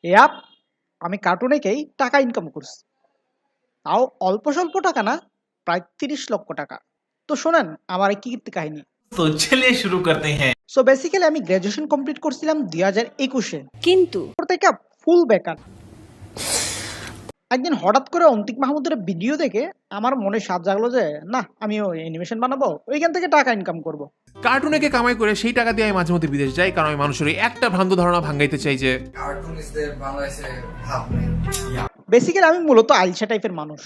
Yup, আমি কার্টুনেকেই টাকা income করছি, তাও অল্প স্বল্প টাকা না, প্রায় 30 লক্ষ টাকা। তো শোনেন আমার এই কীর্তি কাহিনী। तो चलिए शुरू करते हैं। সো বেসিক্যালি আমি গ্র্যাজুয়েশন কমপ্লিট করছিলাম 2021-এ, কিন্তু তারপর থেকে ফুল বেকার। একদিন হঠাৎ করে অন্তিক মাহমুদের ভিডিও দেখে আমার মনে সাধ জাগলো যে না, আমিও অ্যানিমেশন বানাবো, ওইখান থেকে টাকা ইনকাম করব। কার্টুনেকে কামাই করে সেই টাকা দিয়ে আমি মাঝে মধ্যে বিদেশ যাই, কারণ আমি মানুষের এই একটা ভ্রান্ত ধারণা ভাঙাইতে চাই যে কার্টুনিস্টদের বাংলাদেশে ভাব নেই। বেসিক্যালি আমি মূলত আইলসা টাইপের মানুষ।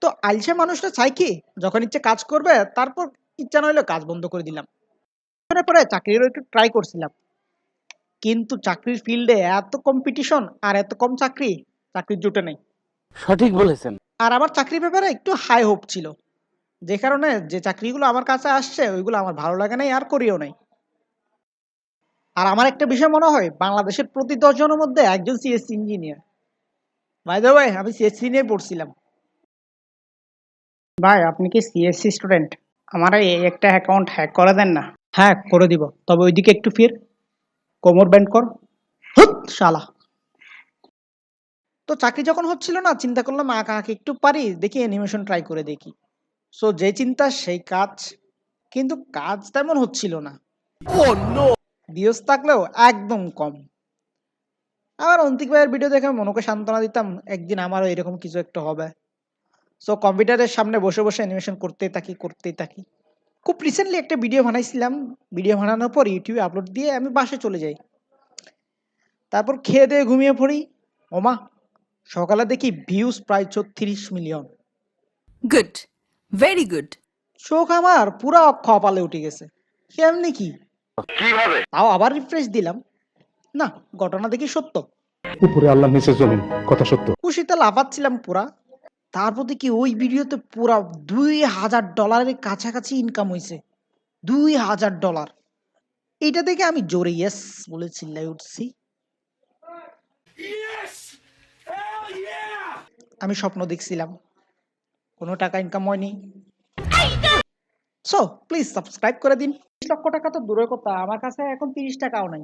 তো আইলসা মানুষটা চাই কি, যখন ইচ্ছে কাজ করবে, তারপর ইচ্ছা নইলে কাজ বন্ধ করে দিলাম। পরে চাকরিরও একটু ট্রাই করছিলাম, কিন্তু চাকরির ফিল্ডে এত কম্পিটিশন আর এত কম চাকরি, চাকরির জুটে নেই। সঠিক বলেছেন। আর আমার চাকরির ব্যাপারে একটু হাই হোপ ছিল, যে কারণে যে চাকরিগুলো আমার কাছে আসছে ওইগুলো আমার ভালো লাগে নাই আর করিও নাই। আর আমার একটা বিষয় মনে হয়, বাংলাদেশের প্রতি 10 জনের মধ্যে একজন CSC engineer. By the way, আমি সিএসসি নিয়ে পড়ছিলাম। ভাই আপনি কি সিএসসি স্টুডেন্ট? আমার এই একটা অ্যাকাউন্ট হ্যাক করে দেন না। হ্যাঁ করে দিব, তবে ওইদিকে একটু ফির, কোমর ব্যান্ড কর। হুত শালা। তো চাকরি যখন হচ্ছিল না, চিন্তা করলাম আঁকা আঁকি একটু পারি, দেখি অ্যানিমেশন ট্রাই করে দেখি। সো যে চিন্তা সেই কাজ, কিন্তু কাজ তেমন হচ্ছিল না। ভিউজ থাকলেও একদম কম। আবার অন্তিক ভাইয়ের ভিডিও দেখে মনকে সান্ত্বনা দিতাম, একদিন আমারও এরকম কিছু একটা হবে। সো কম্পিউটারের সামনে বসে বসে অ্যানিমেশন করতেই থাকি। খুব রিসেন্টলি একটা ভিডিও বানাইছিলাম, ভিডিও বানানোর পর ইউটিউবে আপলোড দিয়ে আমি বাসায় চলে যাই। তারপর খেয়ে দিয়ে ঘুমিয়ে পড়ি। ওমা, সকালে দেখি ভিউজ প্রায় 34 মিলিয়ন। Good, very good. চোখ আমার পুরা কপালে উঠে গেছে। কেমনি কি, তাও আবার রিফ্রেশ দিলাম, না ঘটনা দেখি সত্য। উপরে আল্লাহ নিচে জমিন, কথা সত্য। খুশিতে লাফাচ্ছিলাম পুরা। তারপর দেখি ওই ভিডিওতে পুরা $2000 কাছাকাছি ইনকাম হয়েছে। $2000। এইটা দেখে আমি জোরে ইয়েস বলে চিল্লাই উঠছি। আমি স্বপ্ন দেখছিলাম, কোনো টাকা ইনকাম হয়নি। সো প্লিজ সাবস্ক্রাইব করে দিন। 30 লক্ষ টাকা তো দূরের কথা, আমার কাছে এখন 30 টাকাও নাই।